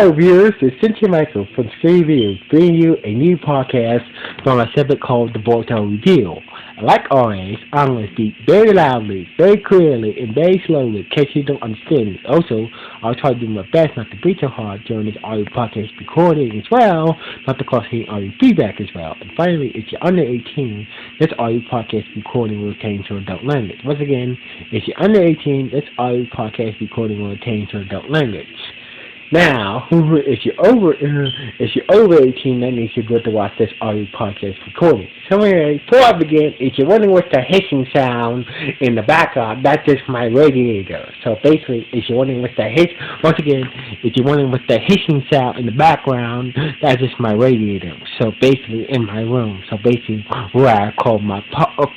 Hello, viewers. It's Cynthia Michael from Screen Review, bringing you a new podcast from a segment called the Boruto Review. Like always, I'm going to speak very loudly, very clearly, and very slowly in case you don't understand me. Also, I'll try to do my best not to breathe too hard during this audio podcast recording as well, not to cause any audio feedback as well. And finally, if you're under 18, this audio podcast recording will attain to adult language. Once again, if you're under 18, this audio podcast recording will attain to adult language. Now, if you're over 18, that means you're good to watch this audio podcast recording. So anyway, before I begin, if you're wondering what's the hissing sound in the background, that's just my radiator. So basically, if you're wondering what's the once again, if you're wondering what's the hissing sound in the background, that's just my radiator. So basically, in my room. So basically, where I call my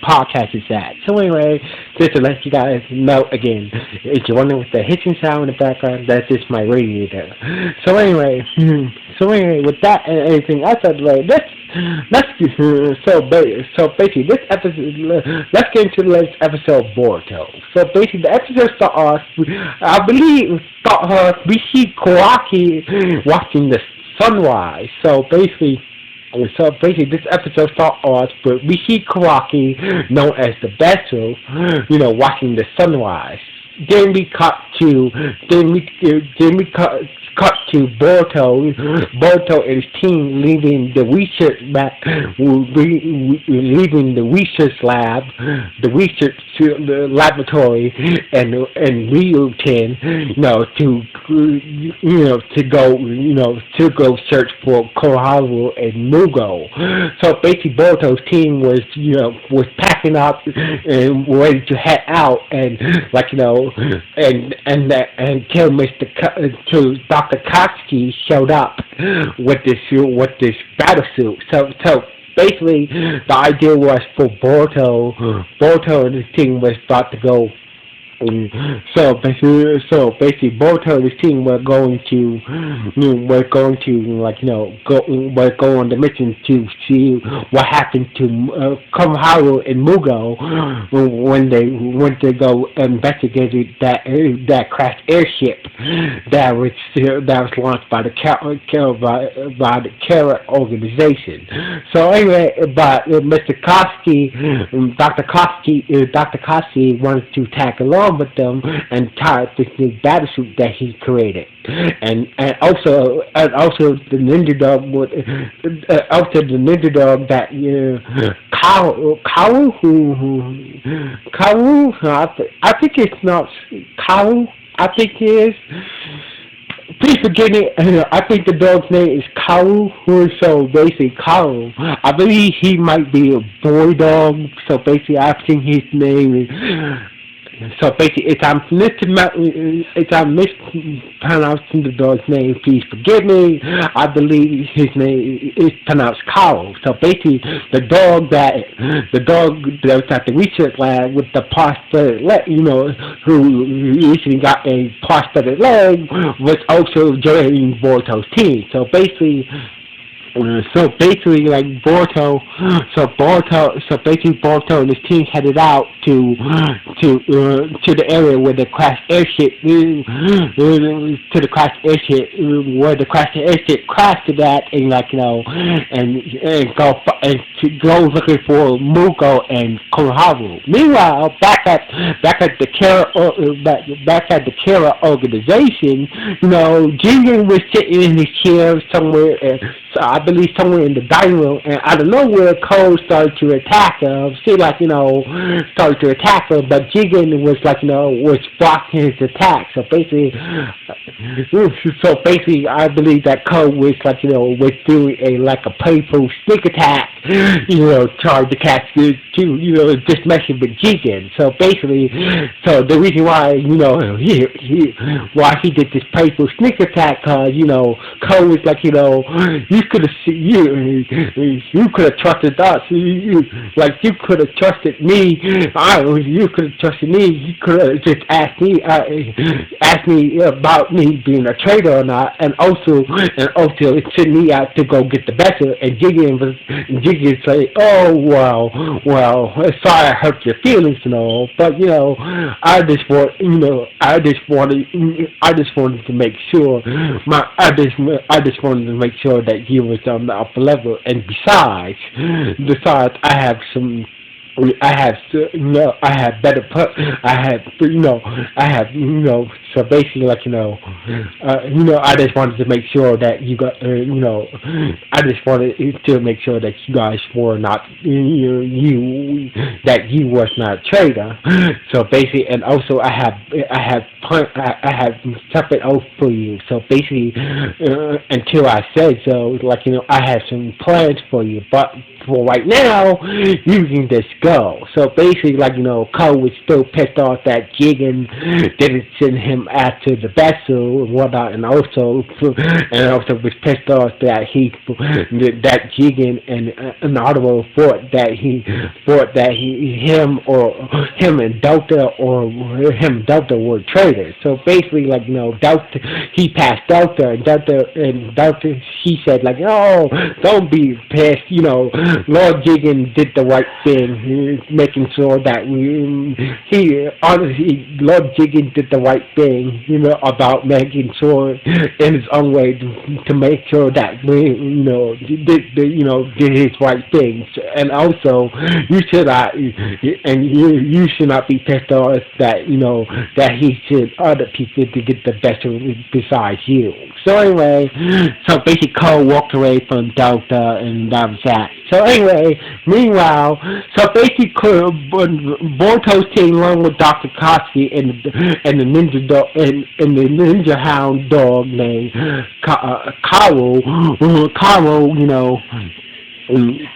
podcast is at. So anyway, just to let you guys know again, if you're wondering what's the hissing sound in the background, that's just my radiator. So anyway, with that and everything else out of the way, so basically this episode, let's get into the latest episode of Boruto. So basically the episode starts off, I believe, we see Kawaki watching the sunrise. So basically this episode starts off with we see Kawaki, known as the Vessel, watching the sunrise. Then we cut to Boruto and his team leaving the research lab, the laboratory, and Ryuten, to go search for Koharu and Mugo. So basically, Boruto's team was packing up and ready to head out, and till Dr. Kotsky showed up with this battle suit. So basically, the idea was for Boruto and his team was about to go. So basically, Boruto and his team were going to go on the mission to see what happened to Koharu and Mugo when they went to go investigate that crashed airship that was launched by the Kara organization. So anyway, but Dr. Koski wanted to tag along with them and tie this new battle suit that he created, and also the ninja dog that Kawu, I think it's not Kawu, I think it is. Please forgive me. I think the dog's name is Kawu. So basically, Kawu. I believe he might be a boy dog. So basically, I've seen his name. So basically, if I'm mispronouncing the dog's name, please forgive me. I believe his name is pronounced Carl. So basically, the dog that was at the research lab with the prosthetic leg, who recently got a prosthetic leg, was also joining Boruto's team. So basically, Boruto and his team headed out to the area where the crashed airship crashed to that, and go looking for Mugo and Koharu. Meanwhile, back at the Kara organization, Jigen was sitting in his chair somewhere. I believe somewhere in the dining room, and out of nowhere, Cole started to attack her. But Jigen was blocking his attack. So basically, I believe that Cole was was doing a playful sneak attack, trying to catch just messing with Jigen. So basically, the reason why why he did this playful sneak attack, Cole was you could have you could have trusted us. You could have trusted me. You could have trusted me. You could have just asked me about me being a traitor or not, and also send me out to go get the vessel. And Jiggy say, oh sorry I hurt your feelings and all, but I just wanted to make sure I just wanted to make sure that you was on the upper level. And besides, I have better so basically, I just wanted to make sure that I just wanted to make sure that you guys were not, that you was not a traitor. So basically, and also I have separate oath for you. So basically, until I said so, I have some plans for you, but for right now, you can just go. So basically, Cole was still pissed off that Jigen didn't send him after the vessel and whatnot, and also was pissed off that Jigen and Audible thought that him and Delta were traitors. So basically, Delta, he passed Delta, and Delta, he said oh, don't be pissed, Lord Jigen did the right thing, making sure that Lord Jigen did the right thing, about making sure in his own way to make sure that did his right things. And also, you should not be pissed off that he sent other people to get the best besides you. So anyway, basically Cole walked away from Delta, and that was that. So anyway, meanwhile, basically Boruto's team, along with Dr. Koski and the ninja dog and the ninja hound dog named Karo,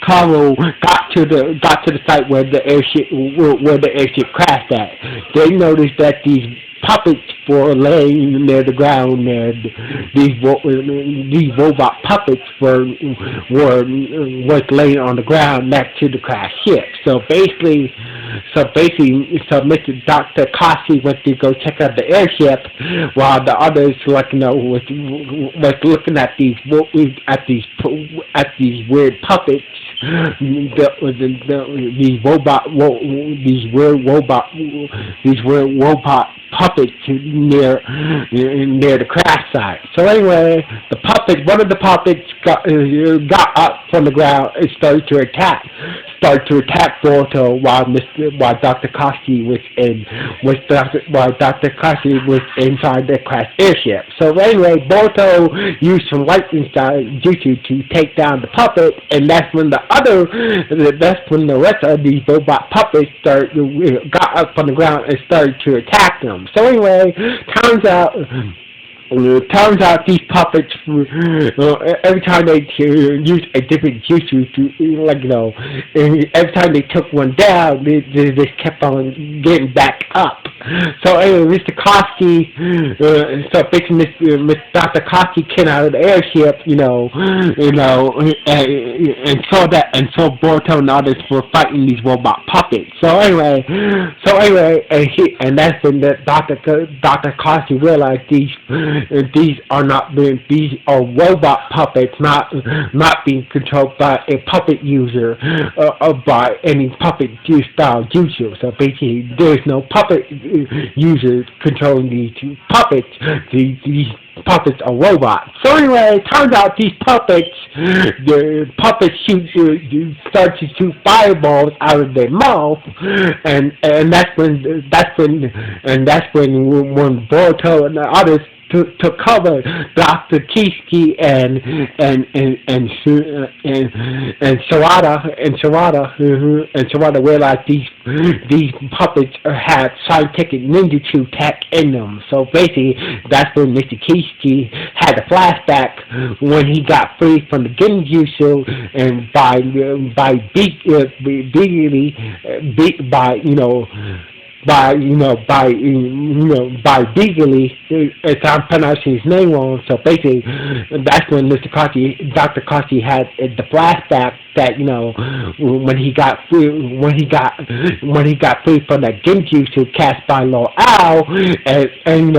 Carl got to the site where the airship crashed at. They noticed that these puppets were laying near the ground. These robot puppets was laying on the ground next to the crashed ship. So basically, Mr. Dr. Kasi went to go check out the airship, while the others, was looking at these weird puppets. These weird robot puppets near the crash site. So anyway, one of the puppets got up from the ground and started to attack Boruto while Dr. Koski was inside the crashed airship. So anyway, Boruto used some lightning jutsu to take down the puppet, and that's when the rest of these robot puppets got up from the ground and started to attack them. So anyway, turns out these puppets, every time they used a different jutsu every time they took one down, they just kept on getting back up. So anyway, Mr. Koski, Mr. Dr. Koski came out of the airship, and saw Boruto and others were fighting these robot puppets. So anyway, and that's when Dr. Koski realized these are robot puppets, not being controlled by a puppet user or by any puppet style user. So basically, there's no puppet users controlling these puppets. These puppets are robots. So anyway, it turns out the puppets start to shoot fireballs out of their mouth, and that's when Boruto and the others took cover. Dr. Kiski and Sawada realized these puppets had scientific ninjutsu tech in them. So basically, that's when Mr. Kiski had a flashback when he got free from the genjutsu, and by legally, if I'm pronouncing his name wrong. So basically, that's when Dr. Kasi had the flashback that when he got free, when he got free from that genjutsu cast by Lord Al, and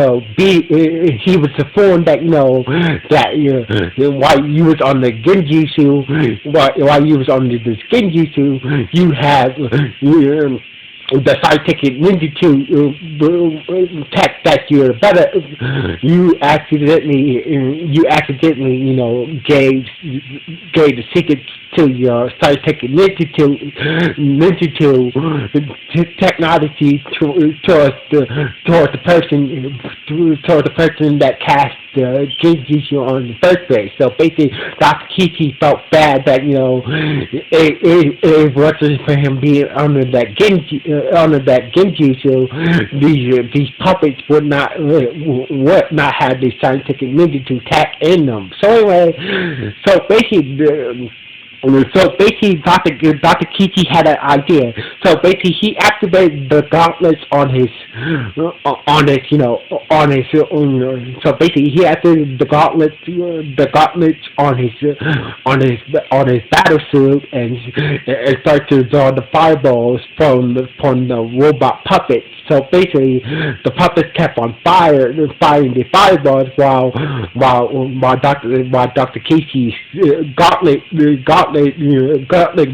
he was informed that while you was on the genjutsu, while you was on this genjutsu, you had the scientific ninjutsu tech that you're better. You accidentally gave the secret to your scientific ninjutsu technology towards the person that cast the genjutsu on the first place. So basically, Dr. Kishi felt bad that it wasn't for him being under that genjutsu, these puppets would not have the scientific ninjutsu tech in them. So anyway, so basically. Dr. Kichi had an idea. So basically, he activated the gauntlets on his. So basically, he activated the gauntlets on his battle suit, and started to draw the fireballs from the robot puppets. So basically, the puppets kept on firing the fireballs while Dr. Casey's gauntlet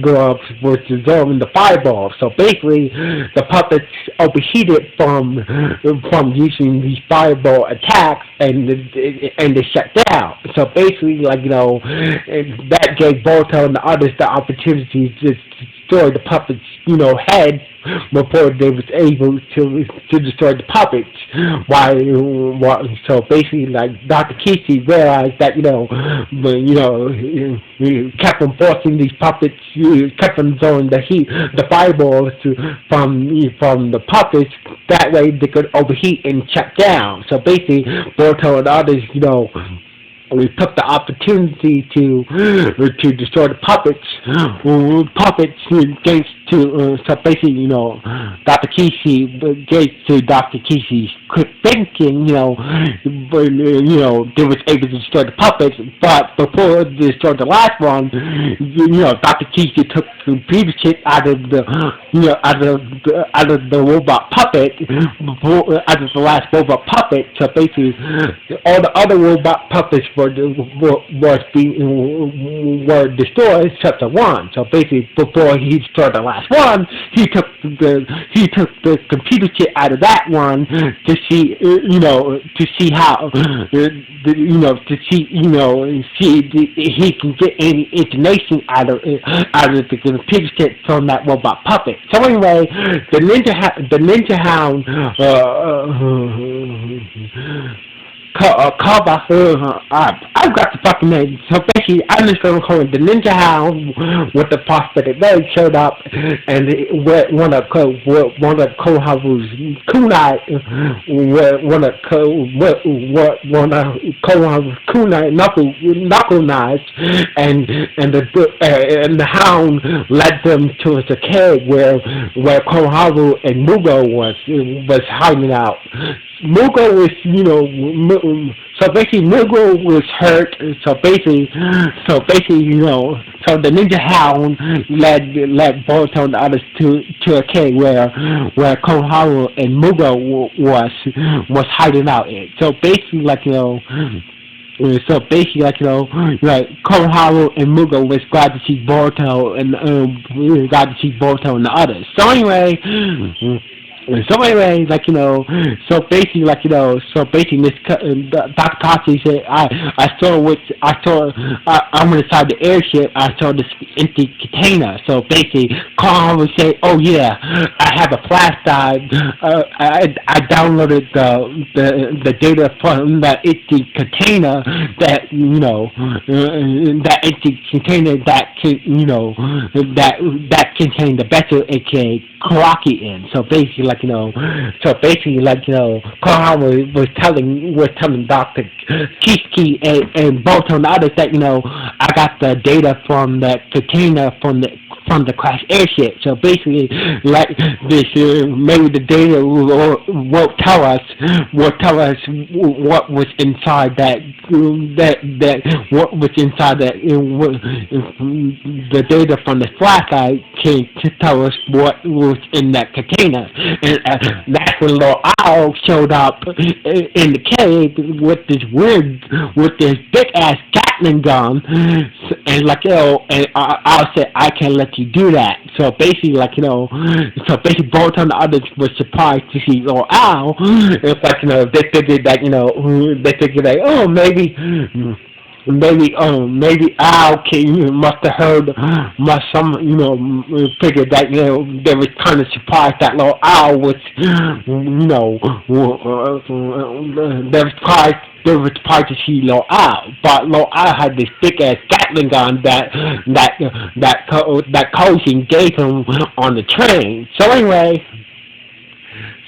gloves was dissolving the fireballs. So basically, the puppets overheated from using these fireball attacks, and they shut down. So basically, that gave Boruto and the others the opportunity to destroy the puppets' head before they was able to destroy the puppets. So basically, Dr. Kishi realized that he kept on forcing these puppets, kept on throwing the fireballs from the puppets. That way they could overheat and shut down. So basically, Boruto and others, we took the opportunity to destroy the puppets against so basically, Dr. Kishi, against Dr. Kishi's quick thinking, they was able to destroy the puppets, but before they destroyed the last one, Dr. Kishi took the previous shit out of the robot puppet, out of the last robot puppet. So basically, all the other robot puppets were destroyed except the one. So basically, before he destroyed the last one, he took the computer chip out of that one to see how he can get any information out of the computer chip from that robot puppet. So anyway, the ninja hound I've got the fucking name. So basically, I'm just going to call it the Ninja Hound with the prosthetic leg showed up, and one of Koharu's kunai, knuckle knives, and the hound led them to a cave where Koharu and Mugo was hiding out. Mugo was, so basically Mugo was hurt. So basically, so the Ninja Hound led Boruto and the others to a cave where Koharu and Mugo was hiding out in. So basically, Koharu and Mugo was glad to see Boruto and the others. So anyway. So basically, this Dr. Kasi said, I'm inside the airship, I saw this empty container. So basically, Carl would say, oh yeah, I have a flash drive, I downloaded the data from that empty container that contained the vessel aka Karaki in. So basically, Kohan was telling Dr. Kishki and Boruto and others that, I got the data from that container from the from the crashed airship. So basically, like this, maybe the data will tell us what was inside that what was inside that the data from the flashlight can to tell us what was in that container, and that's when Little Owl showed up in the cave with this big ass Gatling gun, and like and Owl said, I can't let you do that. So basically, so basically, both of the others were surprised to see Little Owl. It's like they figured that oh maybe Al must have heard, must some figured that they was kind of surprised that Little Al was they were surprised to see Little Al, but Little Al had this big ass Gatling gun that Coaching gave him on the train. So anyway.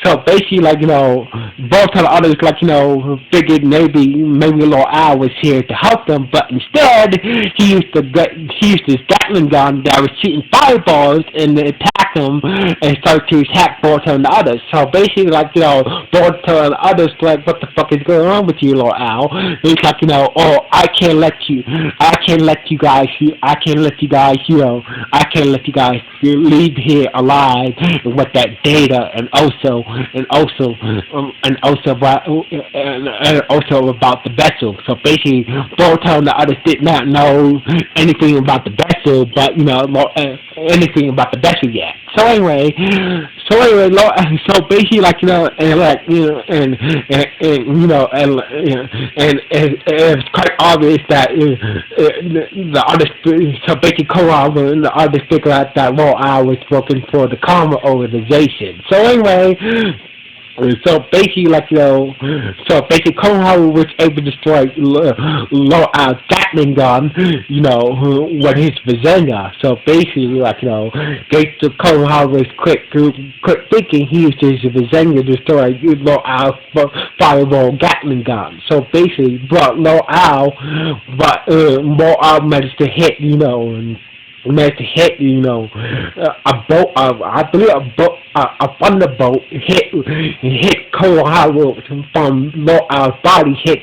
So basically, both of the others, figured maybe Little Al was here to help them, but instead he used his Gatling gun that was shooting fireballs and attack them and start to attack both of the others. So basically, both of the others what the fuck is going on with you, Little Al? It's oh, I can't let you guys leave here alive with that data, and also about the vessel. So basically, both of the others did not know anything about the vessel, but anything about the vessel yet. So basically, it's quite obvious that the others. So basically, Corral and the others figured out that Little Al was working for the Karma organization. So anyway. So basically, Konoha was able to destroy Little Al's Gatling gun, with his Bazinga. So basically, Konoha was quick thinking. He used his Bazinga to destroy Little Al's fireball Gatling gun. So basically, Little Al managed to hit, managed to hit, a boat. I believe a thunderbolt hit Konohara from Little Al's body, hit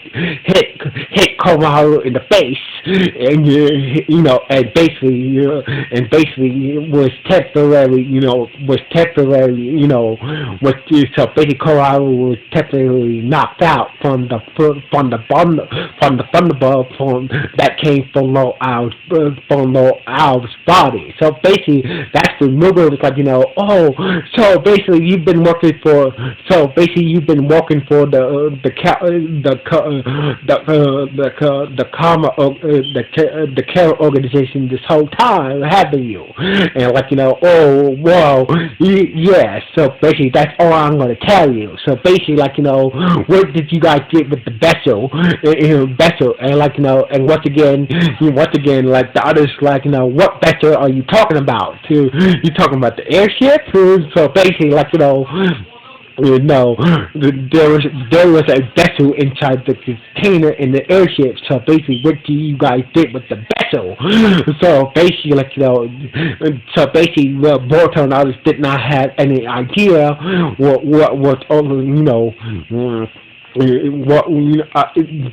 Konohara in the face, and basically was temporary, so basically Konohara was temporarily knocked out from the thunderbolt that came from Little Al's body. So basically, that's the movie. Was so basically you've been working for the Karma the Care organization this whole time, haven't you? And yeah. So basically, that's all I'm gonna tell you. So basically, what did you guys get with the vessel? And and once again, the others, what vessel are you talking about? You talking about the airship? So basically, there was a vessel inside the container in the airship. So basically, what do you guys did with the vessel? So basically, Boruto and others did not have any idea what was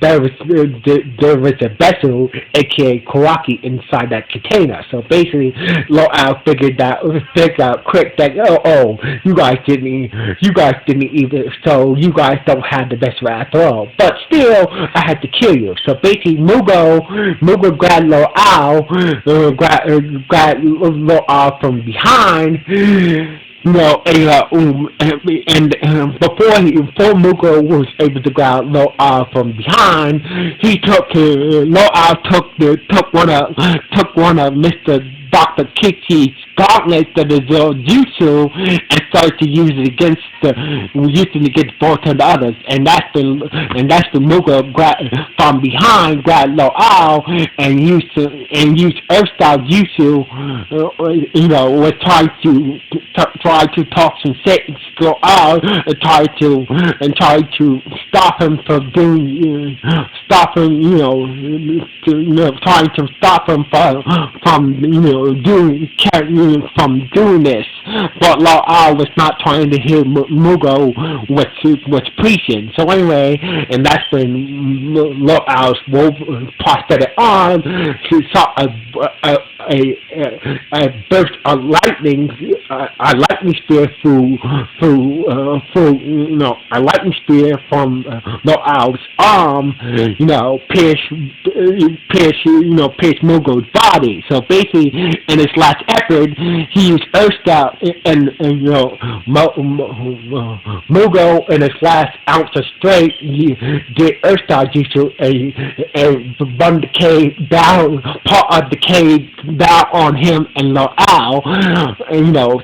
there was a vessel, aka Karaki, inside that container. So basically, Little Al figured out quick that you guys didn't even, so you guys don't have the vessel after all. But still, I had to kill you. So basically, Mugo grabbed Little Al, grabbed Little Al from behind. And before Mugo was able to grab Little Al from behind, Little Al took one of Mr. Dr. Kiki's gauntlet that is jutsu and started to use it against both of the others, and that's the Muga from behind grabbed Lo Ao and used Earth style jutsu, was try to talk some sense Lo Ao and try to stop him from doing trying to stop him from doing this. But Lao Al was not trying to hear Mugo was preaching. So anyway, and that's when Lao Al's prosthetic arm, he saw a burst of lightning, a lightning spear a lightning spear from Lao Al's arm, pierce Mugo's body. So basically, in his last effort, he used Earth Style and Mugo in his last ounce of strength did Earth Style Jutsu and run the cave down, part of the cave down on him and Lo Ao,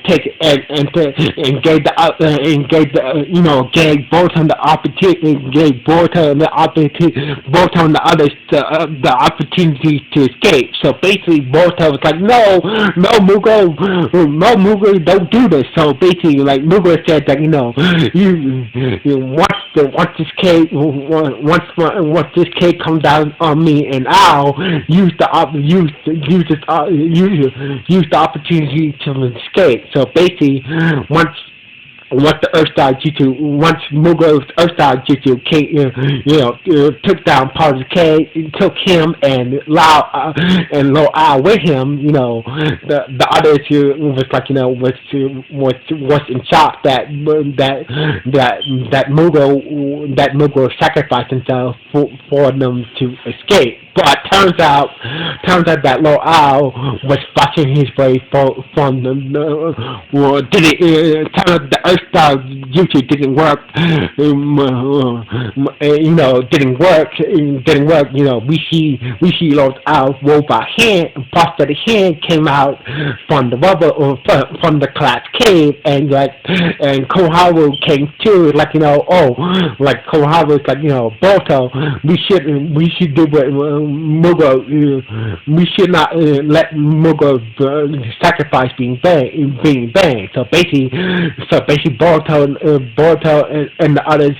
take and gave both of the opportunity, gave both of the others the opportunity to escape. So basically, both of us like, no, Mugo, don't do this. So basically, like Mugo said that once this cave comes down on me, and I'll use the opportunity to escape. So basically, once the Earth Style Jutsu, once Mugo's Earth Style Jutsu took down part of the cave, took him and Lo Ao with him, the others was in shock that Mugo sacrificed himself for them to escape. But turns out that Lo Ao was fighting his way from the Earth Style YouTube didn't work. Didn't work. We see Lo Ao robot hand, prosthetic hand came out from the rubber or from the collapsed cave, and Koharu came too. Koharu's Boruto, we should do what. Mugo, we should not let Mugo's sacrifice being banned. So basically, Boruto and the others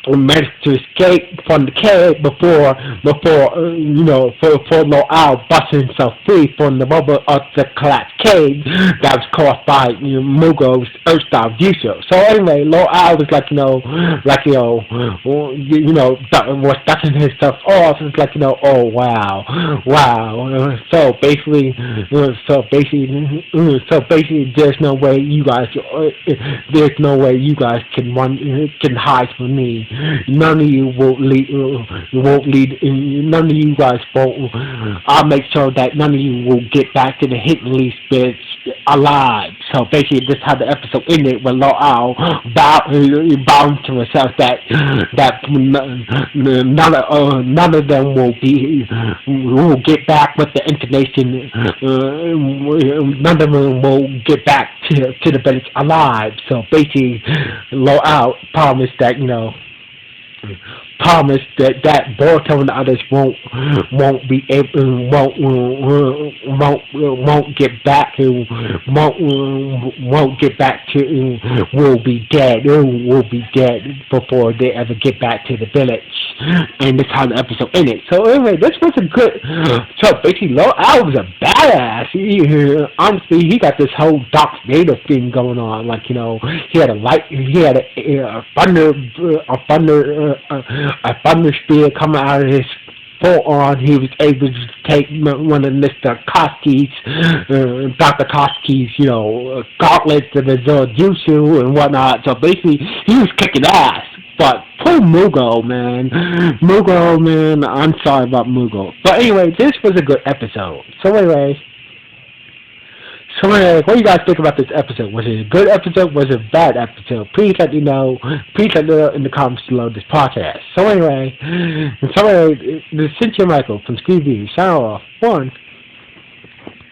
managed to escape from the cave before Lo Ao busted himself free from the rubble of the collapsed cave that was caused by Mugo's Earth Style Jutsu. So anyway, Lo Ao was was dusting his stuff off. It's oh wow. So basically, there's no way you guys can hide from me. None of you won't lead. None of you guys won't. I'll make sure that none of you will get back to the Hidden Leaf Spirits alive. So basically, this is how the episode ended when Lo Ao vowed to herself that none of them will get back with the information. None of them will get back to the village alive. So basically, Lo Ao promised that Boruto and the others won't get back will be dead before they ever get back to the village. And that's how the episode ended. So anyway, this was a good. So basically, Lo Ao was a badass. Honestly, he got this whole Dark Vader thing going on. He had a thunder spear coming out of his full-on. He was able to take one of Mr. Koski's, Dr. Koski's, gauntlets of his jutsu and whatnot. So basically, he was kicking ass. But poor Mugo, man. I'm sorry about Mugo. But anyway, this was a good episode. So anyway, what do you guys think about this episode? Was it a good episode? Was it a bad episode? Please let me know. Please let me know in the comments below this podcast. So anyway, this is Cynthia Michael from Screen View. Sign off. 1.